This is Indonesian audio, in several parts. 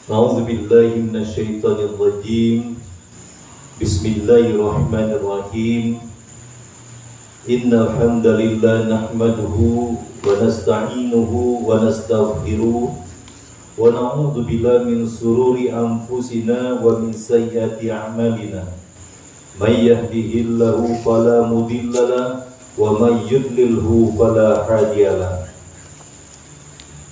A'udzu billahi minasyaitonir rajim. Bismillahirrahmanirrahim. Innal hamdalillah nahmaduhu wa nasta'inuhu wa nastaghfiruh wa na'udzu billahi min shururi anfusina wa min sayyiati a'malina. May yahdihillahu fala mudhillalah wa may yudlilhu fala hadiyalah.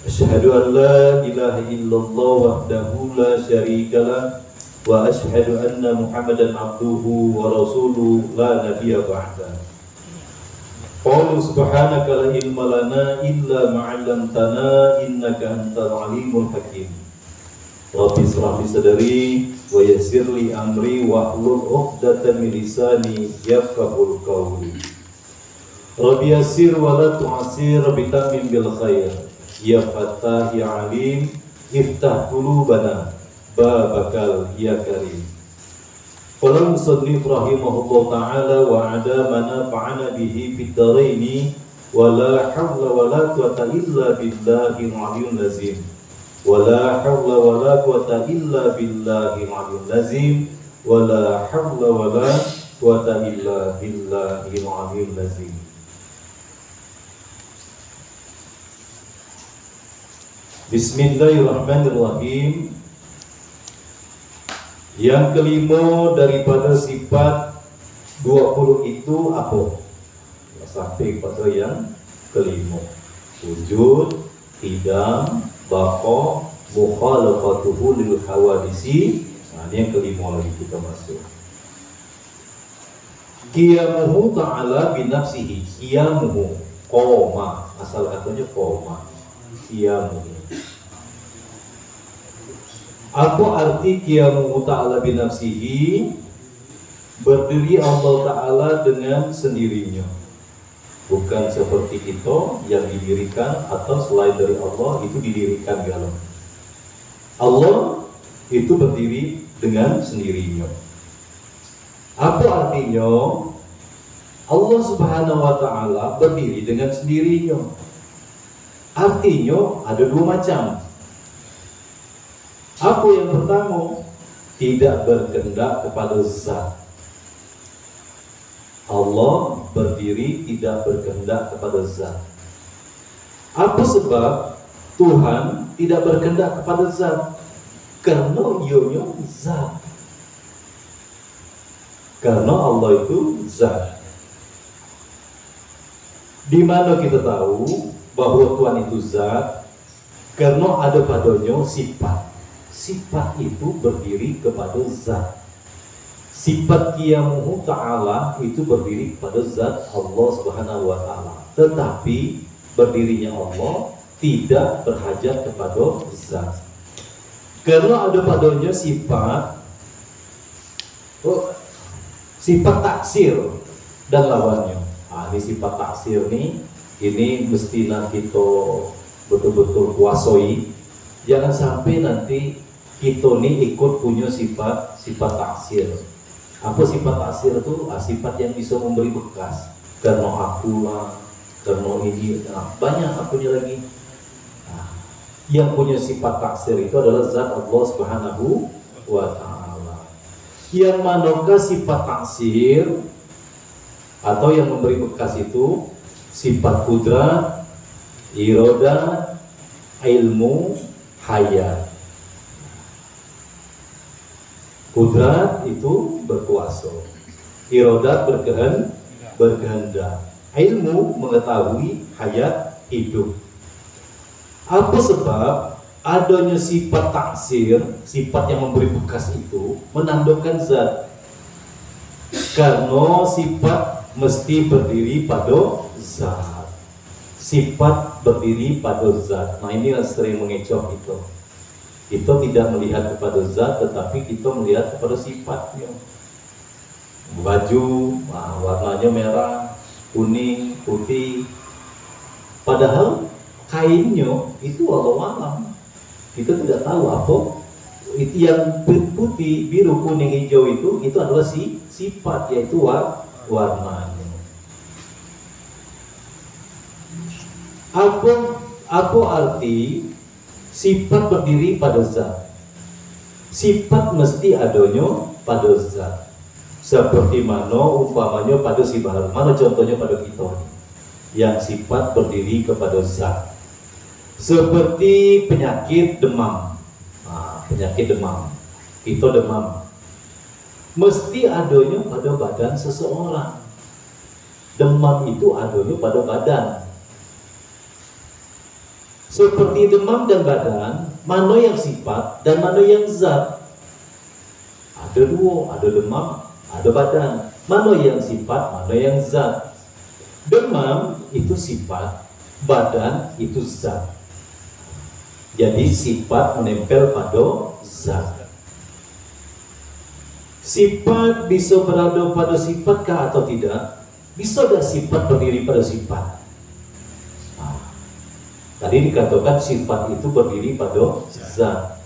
Asyhadu an la ilaha illallah wahdahu la syarikalah wa asyhadu anna Muhammadan abduhu wa rasuluhu la nabiyya ba'da. Qul subhanaka la ilma lana illa ma 'allamtana innaka antal alimul hakim. Rabbi shrah li sadri wa yassir li amri wa hlul 'uqdatam min lisani yafqahul qawli. Rabbi yassir wa la tu'assir bitamim bil khair. Ya Fattah ya Alim, iftah qulubana babakal ya Karim. Qala musannif rahimahullah ta'ala wa adamana fa'ana bihi fid dharaini wa la hawla wa la quwwata illa billahil aliyyil azim. Wa la hawla wa la quwwata illa billahil aliyyil azim. Wa la hawla wa la quwwata illa billahil aliyyil azim. Bismillahirrahmanirrahim. Yang kelima daripada sifat 20 itu apa? Sampai pada yang kelima. Wujud, qidam, baqa, mukhalafatuhu lil hawadisi. Nah, ini yang kelima lagi kita masuk. Qiyamuhu ta'ala binafsihi. Qiyamuhu, qoma, asal katanya qoma. Qiyamuhu. Apa arti qiyamuhu ta'ala binafsihi? Berdiri Allah Ta'ala dengan sendirinya. Bukan seperti kita yang didirikan atau selain dari Allah itu didirikan galau. Allah itu berdiri dengan sendirinya. Apa artinya? Allah Subhanahu wa Ta'ala berdiri dengan sendirinya. Artinya ada dua macam. Apa yang pertama? Tidak berkehendak kepada zat. Allah berdiri tidak berkehendak kepada zat. Apa sebab Tuhan tidak berkehendak kepada zat? Karena ionya zat. Karena Allah itu zat. Di mana kita tahu bahwa Tuhan itu zat? Karena ada padanya sifat. Sifat itu berdiri kepada zat. Sifat qiyamuhu ta'ala itu berdiri kepada zat Allah Subhanahu wa Ta'ala. Tetapi berdirinya Allah tidak berhajat kepada zat. Karena ada padanya sifat taksir dan lawannya. Ini sifat taksir nih, ini mesti nanti kita betul-betul kuasai. Jangan sampai nanti kita nih ikut punya sifat taksir. Apa sifat taksir itu? Sifat yang bisa memberi bekas. Karena akulah, karena ini, banyak akunya lagi. Yang punya sifat taksir itu adalah zat Allah Subhanahu wa Ta'ala. Yang manakah sifat taksir atau yang memberi bekas itu? Sifat kudrat, iroda, ilmu, hayat. Kudrat itu berkuasa, irodat berkehendak, ilmu mengetahui, hayat hidup. Apa sebab adanya sifat taksir, sifat yang memberi bekas itu menandakan zat? Karena sifat mesti berdiri pada zat. Sifat berdiri pada zat. Nah, ini yang sering mengecoh itu. Kita tidak melihat kepada zat, tetapi kita melihat kepada sifatnya. Baju, warnanya merah, kuning, putih. Padahal kainnya itu walau-walau. Kita tidak tahu apa. Itu yang putih, biru, kuning, hijau itu adalah sifat, yaitu warnanya. Apa arti sifat berdiri pada zat? Sifat mesti adonyo pada zat. Seperti mano umpamanya pada si baharu. Mana contohnya pada kita yang sifat berdiri kepada zat. Seperti penyakit demam. Penyakit demam. Kita demam. Mesti adonyo pada badan seseorang. Demam itu adonyo pada badan. Seperti demam dan badan, mana yang sifat dan mana yang zat? Ada dua, ada demam, ada badan. Mana yang sifat, mana yang zat? Demam itu sifat, badan itu zat. Jadi sifat menempel pada zat. Sifat bisa berada pada sifatkah atau tidak? Bisa tidak sifat berdiri pada sifat? Tadi dikatakan sifat itu berdiri pada zat.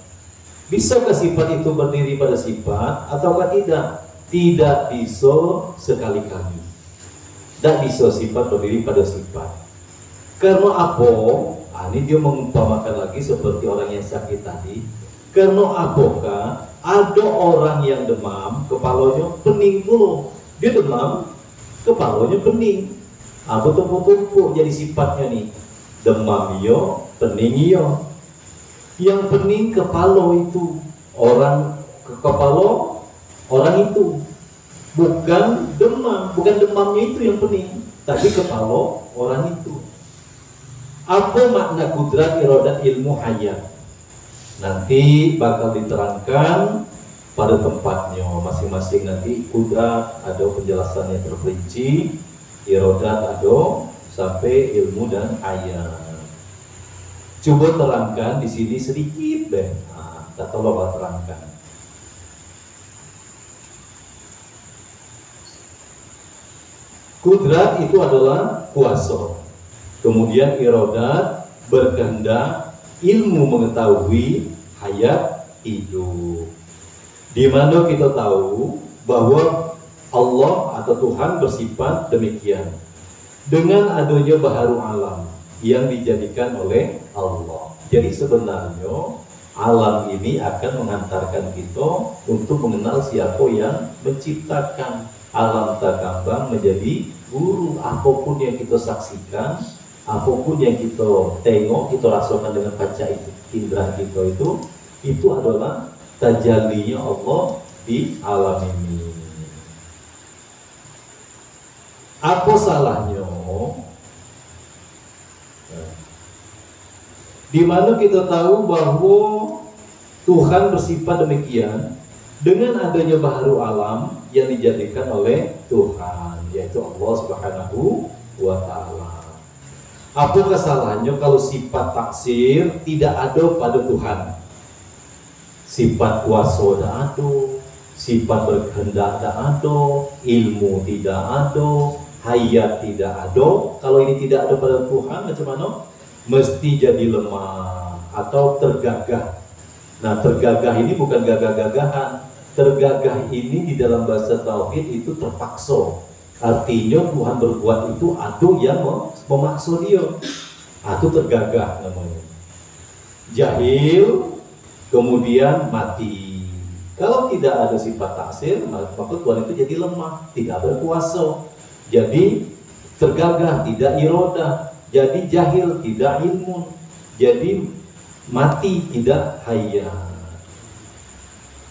Bisakah sifat itu berdiri pada sifat ataukah tidak? Tidak bisa sekali-kali. Tidak bisa sifat berdiri pada sifat. Karena apa? Ini dia mengumpamakan lagi seperti orang yang sakit tadi. Karena apakah ada orang yang demam, kepalanya pening dulu. Dia demam, kepalanya pening. Betul-betul jadi sifatnya nih. Demam iyo, pening iyo. Yang pening kepala itu, orang ke kepala orang itu. Bukan demam, bukan demamnya itu yang pening, tapi kepala orang itu. Apa makna kudrat iradat ilmu hayat? Nanti bakal diterangkan pada tempatnya masing-masing. Nanti kudrat ada penjelasannya terperinci, iradat ada sampai ilmu dan ayat. Coba terangkan di sini sedikit deh. Kita tolong terangkan. Kudrat itu adalah kuasa. Kemudian iradat berkehendak, ilmu mengetahui, hayat hidup. Di mana kita tahu bahwa Allah atau Tuhan bersifat demikian. Dengan adanya baharu alam yang dijadikan oleh Allah. Jadi sebenarnya alam ini akan mengantarkan kita untuk mengenal siapa yang menciptakan. Alam takambang menjadi guru. Apapun yang kita saksikan, apapun yang kita tengok, kita rasakan dengan panca indera kita itu adalah tajallinya Allah di alam ini. Apa salahnya? Di mana kita tahu bahwa Tuhan bersifat demikian dengan adanya baharu alam yang dijadikan oleh Tuhan, yaitu Allah Subhanahu wa Ta'ala. Apa kesalahannya kalau sifat taksir tidak ada pada Tuhan? Sifat kuasa tidak ada, sifat berkehendak tidak ada, ilmu tidak ada, hayat tidak ada. Kalau ini tidak ada pada Tuhan, macam mana? Mesti jadi lemah atau tergagah. Nah, tergagah ini bukan gagah-gagahan. Tergagah ini di dalam bahasa tauhid itu terpaksa. Artinya Tuhan berbuat itu ada yang memaksa dia. Itu tergagah namanya. Jahil, kemudian mati. Kalau tidak ada sifat taksir, maka Tuhan itu jadi lemah, tidak berkuasa. Jadi tergagah, tidak iradah. Jadi jahil, tidak ilmu. Jadi mati, tidak hayat.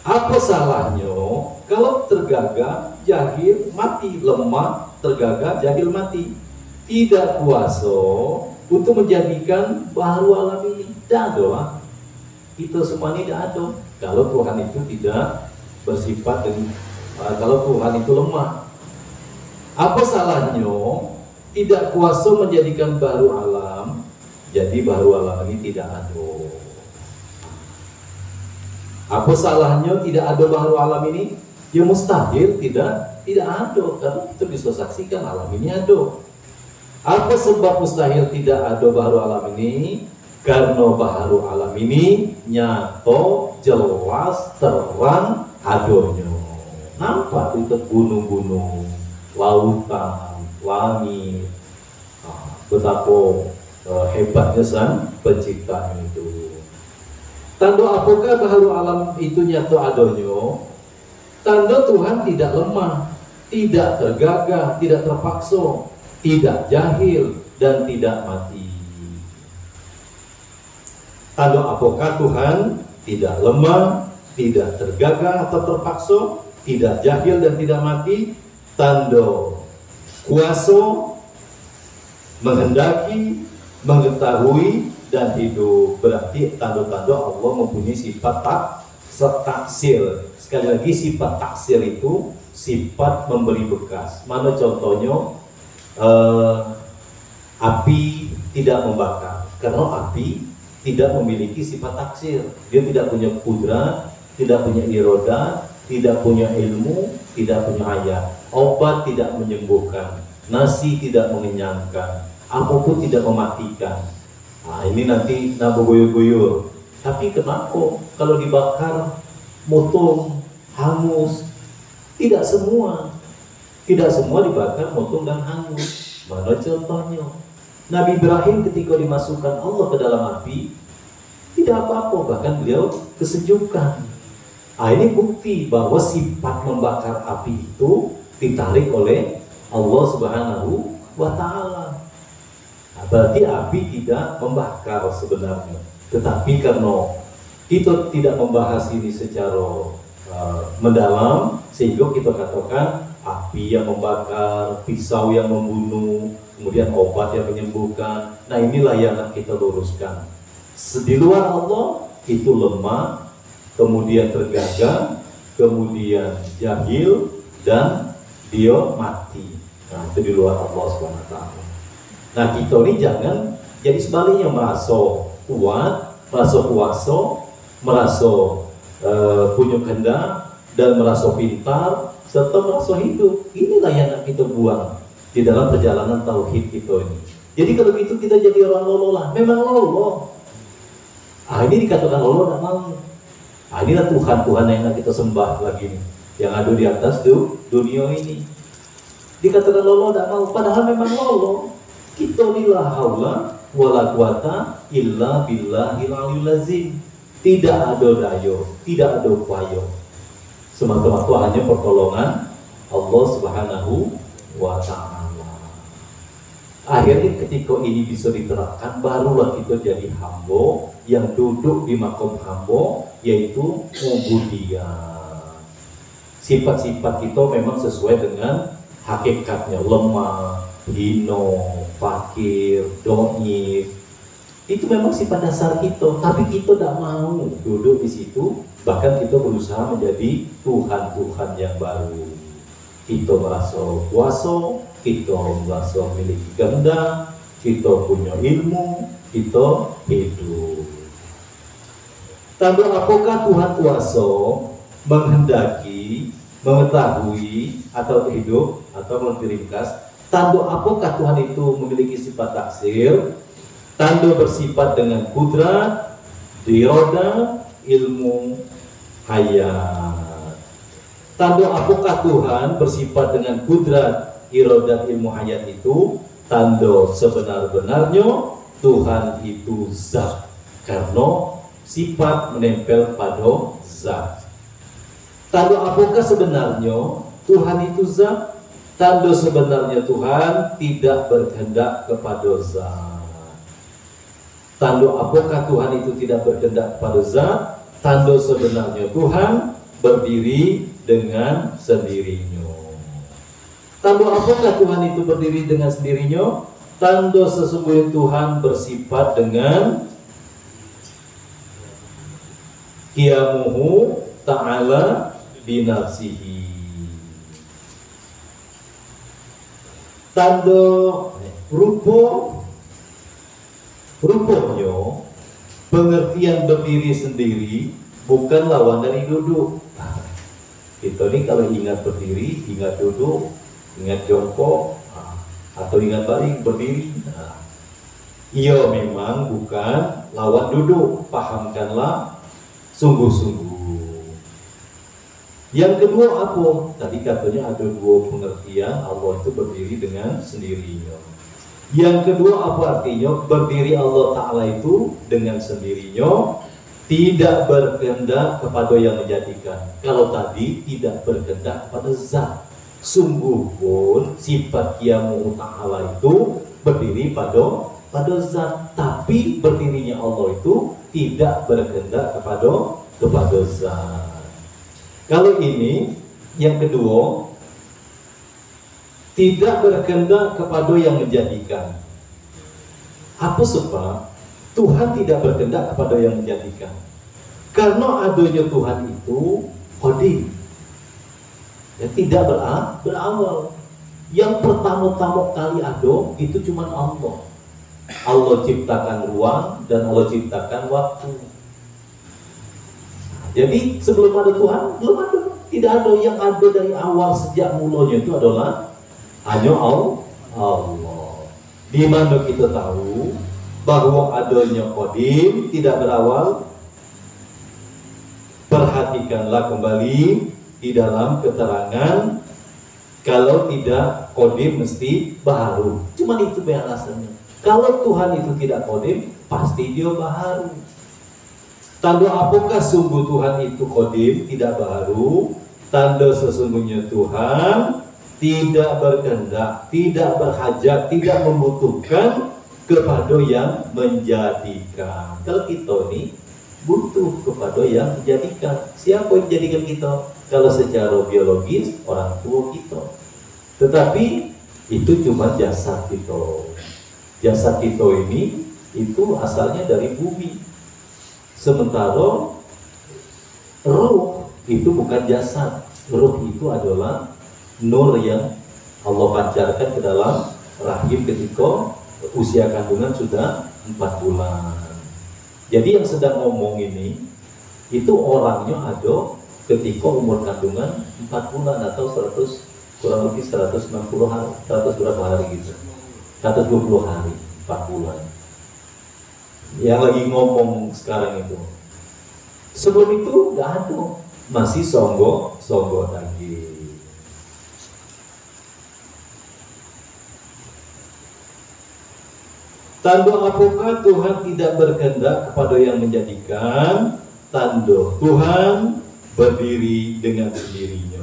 Apa salahnya kalau tergagah, jahil, mati, lemah, tergagah, jahil, mati? Tidak kuasa untuk menjadikan baharu alam ini. Tidak ada. Itu semua ini tidak ada. Kalau Tuhan itu tidak bersifat dengan, kalau Tuhan itu lemah. Apa salahnya tidak kuasa menjadikan baharu alam? Jadi baharu alam ini tidak ada. Apa salahnya tidak ada baharu alam ini? Ya mustahil tidak ada, karena kita bisa saksikan alam ini ada. Apa sebab mustahil tidak ada baharu alam ini? Karena baharu alam ini nyata, jelas, terang adanya. Nampak itu gunung-gunung, lautan, langit. Betapa hebatnya sang pencipta itu. Tanda apakah baharu alam itu nyata adonyo? Tanda Tuhan tidak lemah, tidak tergagah, tidak terpaksa, tidak jahil, dan tidak mati. Tanda apakah Tuhan tidak lemah, tidak tergagah atau terpaksa, tidak jahil dan tidak mati? Tanda kuasa, menghendaki, mengetahui, dan hidup. Berarti tanda-tanda Allah mempunyai sifat taksir. Sekali lagi, sifat taksir itu sifat memberi bekas. Mana contohnya? Api tidak membakar, karena api tidak memiliki sifat taksir. Dia tidak punya kudrat, tidak punya iroda, tidak punya ilmu, tidak punya ayat. Obat tidak menyembuhkan, nasi tidak mengenyangkan, apapun tidak mematikan. Nah, ini nanti nabu goyo-goyo. Tapi kenapa kalau dibakar motong, hangus? Tidak semua dibakar, motong dan hangus. Mana contohnya? Nabi Ibrahim ketika dimasukkan Allah ke dalam api tidak apa-apa, bahkan beliau kesejukan. Nah, ini bukti bahwa sifat membakar api itu ditarik oleh Allah Subhanahu wa Ta'ala. Nah, berarti api tidak membakar sebenarnya, tetapi karena kita tidak membahas ini secara mendalam, sehingga kita katakan api yang membakar, pisau yang membunuh, kemudian obat yang menyembuhkan. Nah, inilah yang kita luruskan. Di luar Allah itu lemah, kemudian tergagah, kemudian jahil, dan dia mati. Nah, itu di luar Allah SWT. Nah, kita ini jangan jadi sebaliknya, merasa kuat, merasa kuasa, merasa punya kehendak, dan merasa pintar, serta merasa hidup. Inilah yang kita buang di dalam perjalanan tauhid kita ini. Jadi kalau gitu kita jadi orang lolo lah. Memang lolo. Ini dikatakan lolo tidak mau. Inilah Tuhan yang kita sembah lagi nih, yang ada di atas tuh dunia ini. Dikatakan lolo tidak mau, padahal memang lolo. Kita ni la haula wala quwata illa billahil aliyil azim. Tidak ada daya, tidak ada upaya, semata-mata hanya pertolongan Allah Subhanahu wa Ta'ala. Akhirnya ketika ini bisa diterapkan, barulah kita jadi hamba yang duduk di makom hamba, yaitu ubudiyah. Sifat-sifat kita memang sesuai dengan hakikatnya, lemah, hino, fakir, doif. Itu memang sifat dasar kita, tapi kita tidak mau duduk di situ. Bahkan kita berusaha menjadi Tuhan-Tuhan yang baru. Kita merasa kuasa, kita merasa memiliki kehendak, kita punya ilmu, kita hidup. Tanda apakah Tuhan kuasa, menghendaki, mengetahui, atau hidup, atau lebih ringkas, tanda apakah Tuhan itu memiliki sifat taksir? Tanda bersifat dengan kudrat, iroda, ilmu, hayat. Tanda apakah Tuhan bersifat dengan kudrat, iroda, ilmu, hayat itu? Tanda sebenar-benarnya Tuhan itu zat, karena sifat menempel pada zat. Tanda apakah sebenarnya Tuhan itu zat? Tanda sebenarnya Tuhan tidak berkehendak kepada zat. Tanda apakah Tuhan itu tidak berkehendak kepada zat? Tanda sebenarnya Tuhan berdiri dengan sendirinya. Tanda apakah Tuhan itu berdiri dengan sendirinya? Tanda sesungguhnya Tuhan bersifat dengan qiyamuhu ta'ala binafsihi. Tanda rupanya pengertian berdiri sendiri bukan lawan dari duduk. Kita ini kalau ingat berdiri, ingat duduk, ingat jongkok, atau ingat berdiri. Iya, memang bukan lawan duduk. Pahamkanlah sungguh-sungguh. Yang kedua apa? Tadi katanya ada dua pengertian Allah itu berdiri dengan sendirinya. Yang kedua apa artinya? Berdiri Allah Ta'ala itu dengan sendirinya, tidak berkehendak kepada yang menjadikan. Kalau tadi tidak berkehendak kepada zat. Sungguh pun sifat Qiyamu Ta'ala itu berdiri pada zat, tapi berdirinya Allah itu tidak berkehendak kepada zat. Kalau ini yang kedua, tidak berkehendak kepada yang menjadikan. Apa sebab Tuhan tidak berkehendak kepada yang menjadikan? Karena adanya Tuhan itu qadim, ya, tidak berawal. Yang pertama-tama kali ada itu cuma Allah. Allah ciptakan ruang dan Allah ciptakan waktu. Jadi sebelum ada Tuhan belum ada, tidak ada. Yang ada dari awal sejak mulanya itu adalah hanya Allah. Di mana kita tahu bahwa adanya qadim tidak berawal. Perhatikanlah kembali di dalam keterangan, kalau tidak qadim mesti baharu. Cuma itu alasannya. Kalau Tuhan itu tidak qadim, pasti dia baharu. Tanda apakah sungguh Tuhan itu qadim, tidak baharu? Tanda sesungguhnya Tuhan tidak berkehendak, tidak berhajat, tidak membutuhkan kepada yang menjadikan. Kalau kita ini butuh kepada yang menjadikan. Siapa yang menjadikan kita? Kalau secara biologis orang tua kita. Tetapi itu cuma jasad kita. Jasad kita ini itu asalnya dari bumi. Sementara ruh itu bukan jasad. Ruh itu adalah nur yang Allah pancarkan ke dalam rahim ketika usia kandungan sudah 4 bulan. Jadi yang sedang ngomong ini itu orangnya ada ketika umur kandungan 4 bulan atau 100, kurang lebih 160 hari, 100 berapa hari gitu, 120 hari, 4 bulan. Yang lagi ngomong sekarang itu. Sebelum itu nggak ada, masih songgo lagi. Tanda apakah Tuhan tidak berkehendak kepada yang menjadikan? Tanda Tuhan berdiri dengan sendirinya.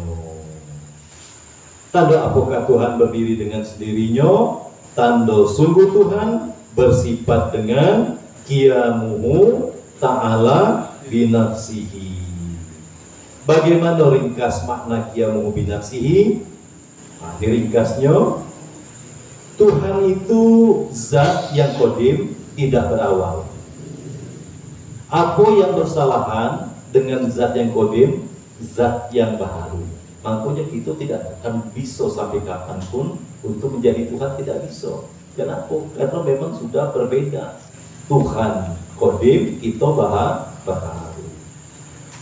Tanda apakah Tuhan berdiri dengan sendirinya? Tanda sungguh Tuhan bersifat dengan Qiyamuhu Ta'ala binafsihi. Bagaimana ringkas makna Qiyamuhu binafsihi? Nah, diringkasnya, Tuhan itu zat yang qadim, tidak berawal. Apa yang bersalahan dengan zat yang qadim? Zat yang baharu. Makanya kita tidak akan bisa sampai kapanpun untuk menjadi Tuhan, tidak bisa. Kenapa? Karena memang sudah berbeda. Tuhan qadim, kita baharu.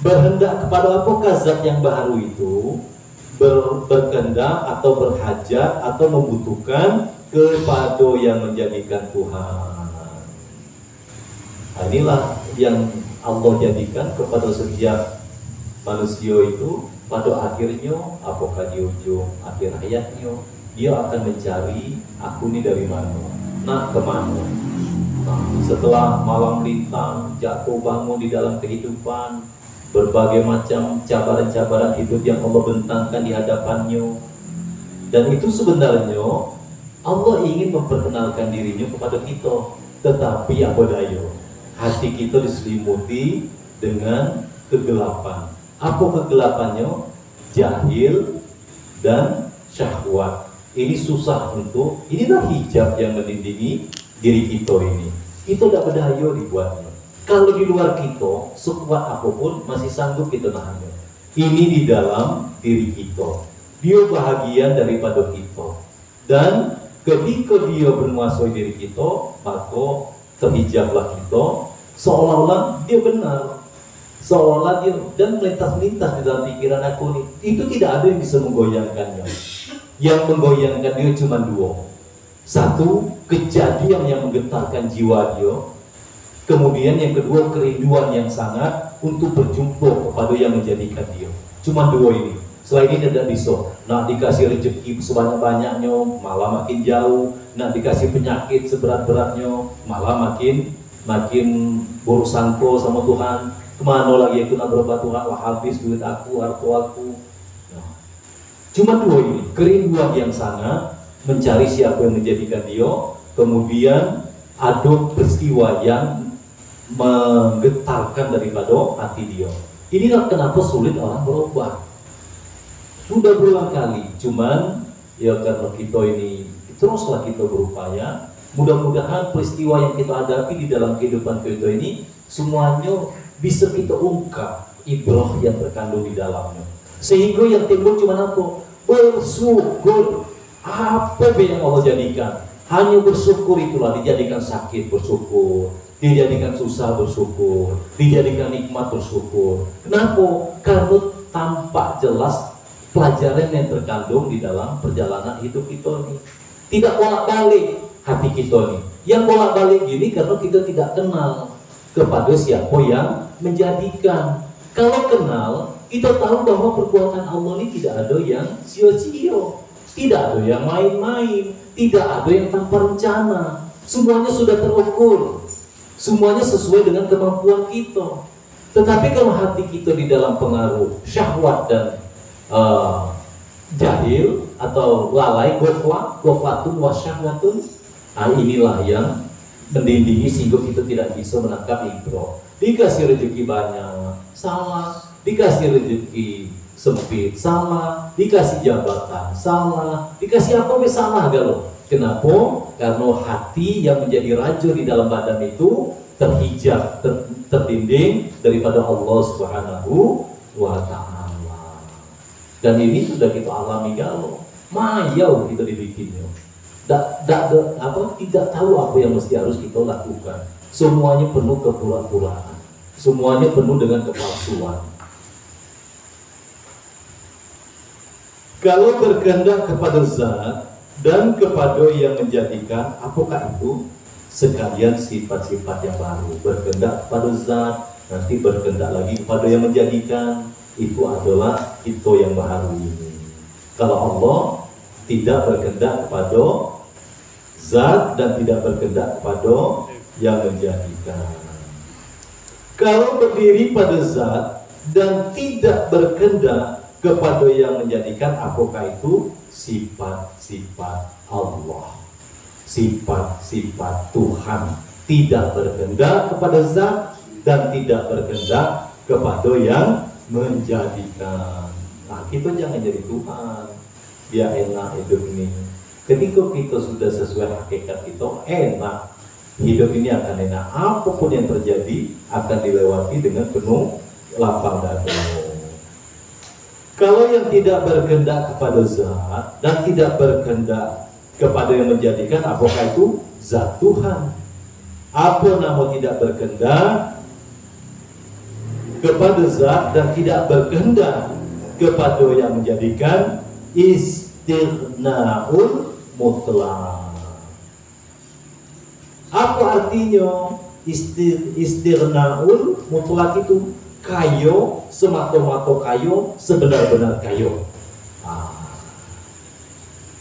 Berhendak kepada apakah zat yang baharu itu? Berkehendak atau berhajat atau membutuhkan kepada yang menjadikan Tuhan. Nah, inilah yang Allah jadikan kepada setiap manusia itu. Pada akhirnya, apakah di ujung akhir hayatnya, dia akan mencari aku ini dari mana, nak kemana. Nah, setelah malam lintang, jatuh bangun di dalam kehidupan, berbagai macam cabaran-cabaran hidup yang Allah bentangkan di hadapannya. Dan itu sebenarnya Allah ingin memperkenalkan dirinya kepada kita. Tetapi apa daya, hati kita diselimuti dengan kegelapan. Apa kegelapannya? Jahil dan syahwat. Ini susah untuk, inilah hijab yang melindungi diri kita ini. Kita tidak berdaya dibuatnya. Kalau di luar kita, sekuat apapun masih sanggup kita nahannya. Ini di dalam diri kita. Dia bahagian daripada kita. Dan ketika dia menguasai diri kita, maka terhijablah kita, seolah-olah dia benar, seolah dia, dan melintas-melintas di dalam pikiran aku ini. Itu tidak ada yang bisa menggoyangkannya. Yang menggoyangkan dia cuma dua. Satu, kejadian yang menggetarkan jiwa dia. Kemudian yang kedua, kerinduan yang sangat untuk berjumpa kepada yang menjadikan dia. Cuma dua ini. Selain ini tidak bisa. Nak dikasih rezeki sebanyak-banyaknya, malah makin jauh. Nak dikasih penyakit seberat-beratnya, malah makin makin buruk sangko sama Tuhan. Kemana lagi aku nak berobat Tuhan, wah habis duit aku, harta aku. Nah, cuma dua ini, kerinduan yang sangat mencari siapa yang menjadikan dia, kemudian ada peristiwa yang menggetarkan daripada hati dia. Inilah kenapa sulit orang berubah. Sudah berulang kali, cuman ya karena kita ini teruslah kita berupaya. Mudah-mudahan peristiwa yang kita hadapi di dalam kehidupan kita ini semuanya bisa kita ungkap ibrah yang terkandung di dalamnya. Sehingga yang timbul cuma apa? Bersyukur. Apa yang Allah jadikan? Hanya bersyukur itulah, dijadikan sakit bersyukur, dijadikan susah bersyukur, dijadikan nikmat bersyukur. Kenapa? Karena tampak jelas pelajaran yang terkandung di dalam perjalanan hidup kita ini. Tidak bolak-balik hati kita ini. Yang bolak-balik gini karena kita tidak kenal kepada siapa yang menjadikan. Kalau kenal, kita tahu bahwa perbuatan Allah ini tidak ada yang sia-sia, tidak ada yang main-main, tidak ada yang tanpa rencana. Semuanya sudah terukur, semuanya sesuai dengan kemampuan kita. Tetapi kalau hati kita di dalam pengaruh syahwat dan jahil atau lalai, goflatun wasyahwatun, inilah yang mendindingi sehingga kita tidak bisa menangkap ibrah. Dikasih rezeki banyak, salah. Dikasih rezeki sempit, salah. Dikasih jabatan, salah. Dikasih apa salah galau. Kenapa? Karena hati yang menjadi raja di dalam badan itu terhijab, terdinding daripada Allah Subhanahu wa Ta'ala. Dan ini sudah kita alami galau. Mayau kita dibikinnya. Tidak tahu apa yang mesti harus kita lakukan. Semuanya penuh kepura-puraan, semuanya penuh dengan kepalsuan. Kalau berkehendak kepada zat dan kepada yang menjadikan, apakah itu? Sekalian sifat-sifat yang baru. Berkehendak kepada zat, nanti berkehendak lagi kepada yang menjadikan. Itu adalah kita yang baru ini. Kalau Allah tidak berkehendak kepada zat dan tidak berkehendak kepada yang menjadikan. Kalau berdiri pada zat dan tidak berkehendak kepada yang menjadikan, apakah itu? Sifat-sifat Allah, sifat-sifat Tuhan. Tidak berkehendak kepada zat dan tidak berkehendak kepada yang menjadikan. Nah, kita jangan jadi Tuhan. Dia enak hidup ini. Ketika kita sudah sesuai hakikat kita, enak. Hidup ini akan enak. Apapun yang terjadi akan dilewati dengan penuh lapang dada. Kalau yang tidak berkehendak kepada zat dan tidak berkehendak kepada yang menjadikan, apakah itu? Zat Tuhan. Apa nama tidak berkehendak kepada zat dan tidak berkehendak kepada yang menjadikan? Istighna'ul mutlaq. Apa artinya istighna'ul mutlaq itu? Kayo, semata-mata kayo, sebenar-benar kayo.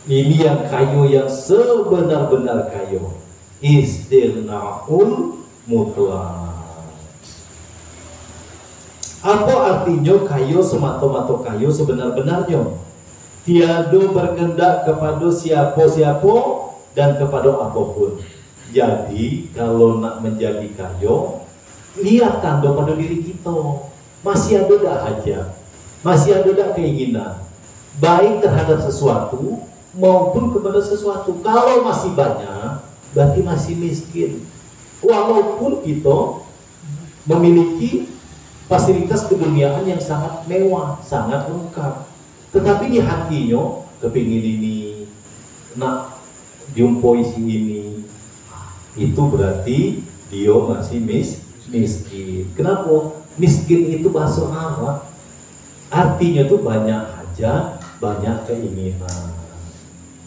Ini yang kayo, yang sebenar-benar kayo. Istighna'ul mutlaq. Apa artinya kayo, semata-mata kayo, sebenar-benarnya? Tiada berkehendak kepada siapa-siapa dan kepada apapun. Jadi kalau nak menjadi kayo, lihat tanda pada diri kita. Masih ada dak hajat, masih ada dak keinginan, baik terhadap sesuatu maupun kepada sesuatu. Kalau masih banyak, berarti masih miskin. Walaupun kita memiliki fasilitas keduniaan yang sangat mewah, sangat lengkap, tetapi di hatinya kepingin ini, nak jumpoi si ini, itu berarti dia masih miskin. Kenapa? Miskin itu bahasa Arab, artinya tuh banyak hajat, banyak keinginan.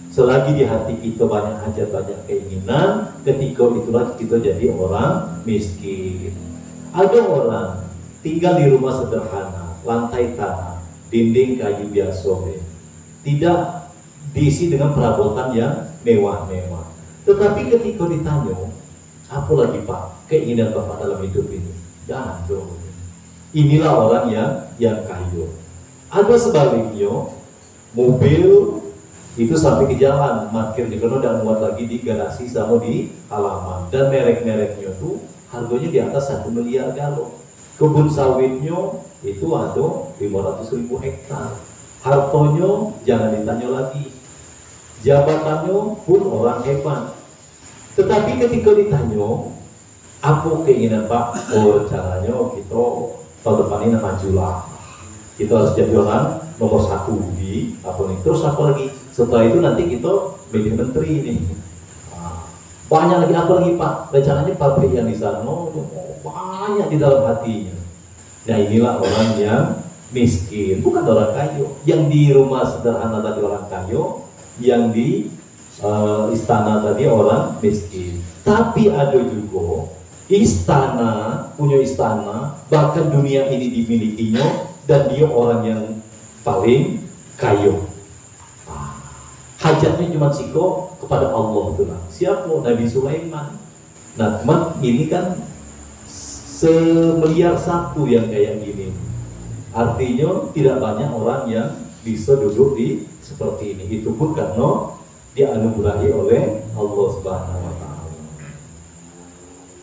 Selagi di hati kita banyak hajat, banyak keinginan, ketika itulah kita jadi orang miskin. Ada orang tinggal di rumah sederhana, lantai tanah, dinding kayu biasa, tidak diisi dengan perabotan yang mewah-mewah. Tetapi ketika ditanya, apa lagi Pak? keinginan Bapak dalam hidup ini? Jangan dong. Inilah orang yang kaya. Ada sebaliknya, mobil itu sampai ke jalan, parkir di kono dan muat lagi di garasi sama di halaman. Dan merek-mereknya itu harganya di atas 1 miliar galon. Kebun sawitnya itu ada 500.000 hektar. Hartonya jangan ditanya lagi. Jabatannya pun orang hebat. Tetapi ketika ditanya, apa keinginan Pak? Oh, caranya kita tahun depan ini majulah. Kita harus jadi orang nomor 1 di apa nih? Terus apa lagi? Setelah itu nanti kita menjadi menteri ini. Banyak lagi apa lagi Pak? Rencananya pabrik yang di sana banyak di dalam hatinya. Nah inilah orang yang miskin, bukan orang kaya. Yang di rumah sederhana tadi orang kaya, yang di istana tadi orang miskin. Tapi ada juga istana, punya istana, bahkan dunia ini dimilikinya, dan dia orang yang paling kaya. Hajatnya cuma siko kepada Allah itu lah. Siapa? Nabi Sulaiman. Nah, teman ini kan 1,1 miliar yang kayak gini. Artinya tidak banyak orang yang bisa duduk di seperti ini. Itu pun karena dianugerahi oleh Allah Subhanahu wa Ta'ala.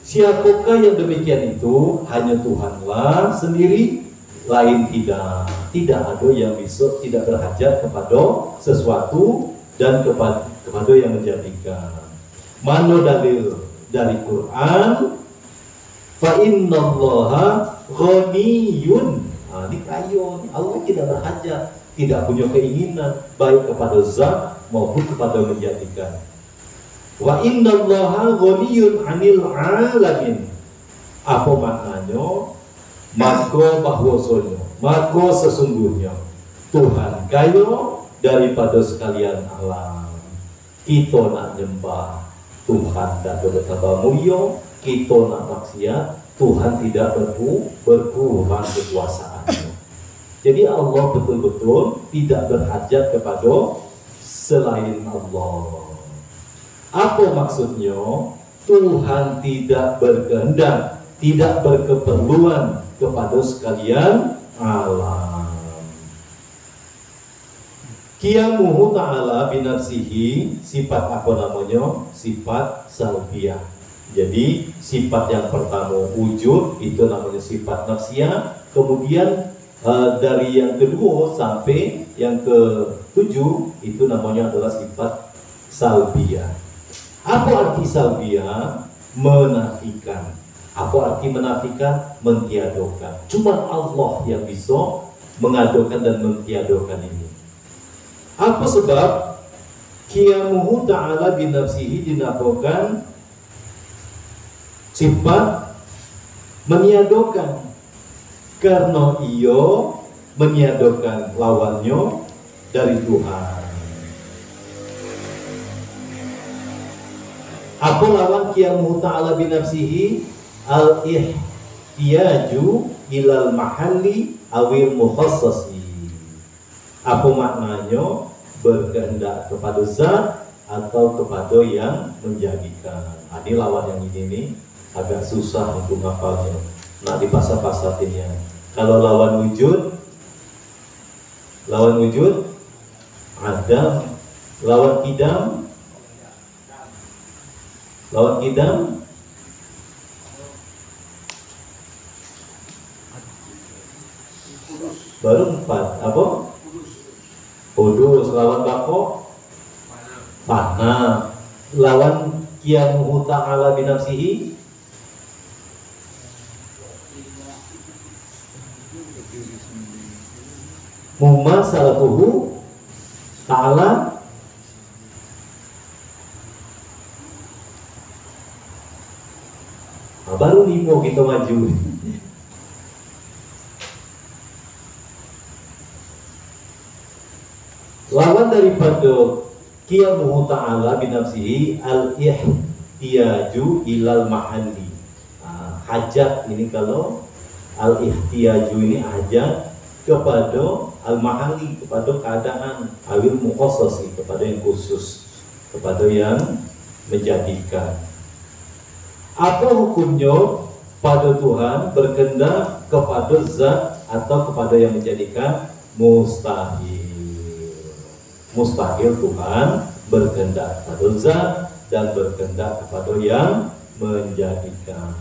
Siapakah yang demikian itu? Hanya Tuhanlah sendiri, lain tidak. Tidak ada yang bisa tidak berhajat kepada sesuatu dan kepada yang menjadikan. Mana dalil dari Quran? Fa innallaha ghaniyun. Ini kayo, Allah tidak berhajat, tidak punya keinginan baik kepada zat maupun kepada menjadikan. Wa innallaha ghaniyun 'anil 'alamin. Apa maknanya? Maka sesungguhnya Tuhan kayo daripada sekalian alam. Kita nak nyembah Tuhan dan betapa mulia, kita nak maksiat Tuhan tidak berkurang kekuasaannya. Jadi Allah betul-betul tidak berhajat kepada selain Allah. Apa maksudnya? Tuhan tidak berkehendak, tidak berkeperluan kepada sekalian alam. Qiyamuhu ta'ala binafsihi, sifat apa namanya? Sifat salbiyah. Jadi sifat yang pertama wujud itu namanya sifat nafsiyah. Kemudian dari yang kedua sampai yang ke-7 itu namanya adalah sifat salbiyah. Apa arti salbiyah? Menafikan. Apa arti menafikan? Mentiadakan. Cuma Allah yang bisa mengadakan dan mentiadakan ini. Apa sebab qiyamuhu ta'ala binafsihi dinafikan sifat meniadakan? Karena ia meniadakan lawannya dari Tuhan. Apa lawan qiyamuhu ta'ala binafsihi? Al-ihtiyaju ilal mahalli awil mukhassasi. Apa maknanya? Berkehendak kepada zat atau kepada yang menjadikan. Ini lawan yang ini nih agak susah untuk ngapalnya. Nah di pasar-pasarnya. Kalau lawan wujud Adam. Lawan kidam baru 4. Apa? Kudus. Lawan bako fana. Lawan qiyamuhu ta'ala binafsihi mumasalatuhu ta'ala baru 5 kita maju. Lawan daripada qiyamuhu ta'ala binafsihi al-ihtiyaju ilal mahalli. Hajat ini, kalau al-ihtiyaju ini hajat kepada al-mahalli, kepada keadaan, awil mukhassasi, kepada yang khusus, kepada yang menjadikan. Apa hukumnya pada Tuhan berkehendak kepada zat atau kepada yang menjadikan? Mustahil. Mustahil Tuhan berkehendak pada zat dan berkehendak kepada yang menjadikan.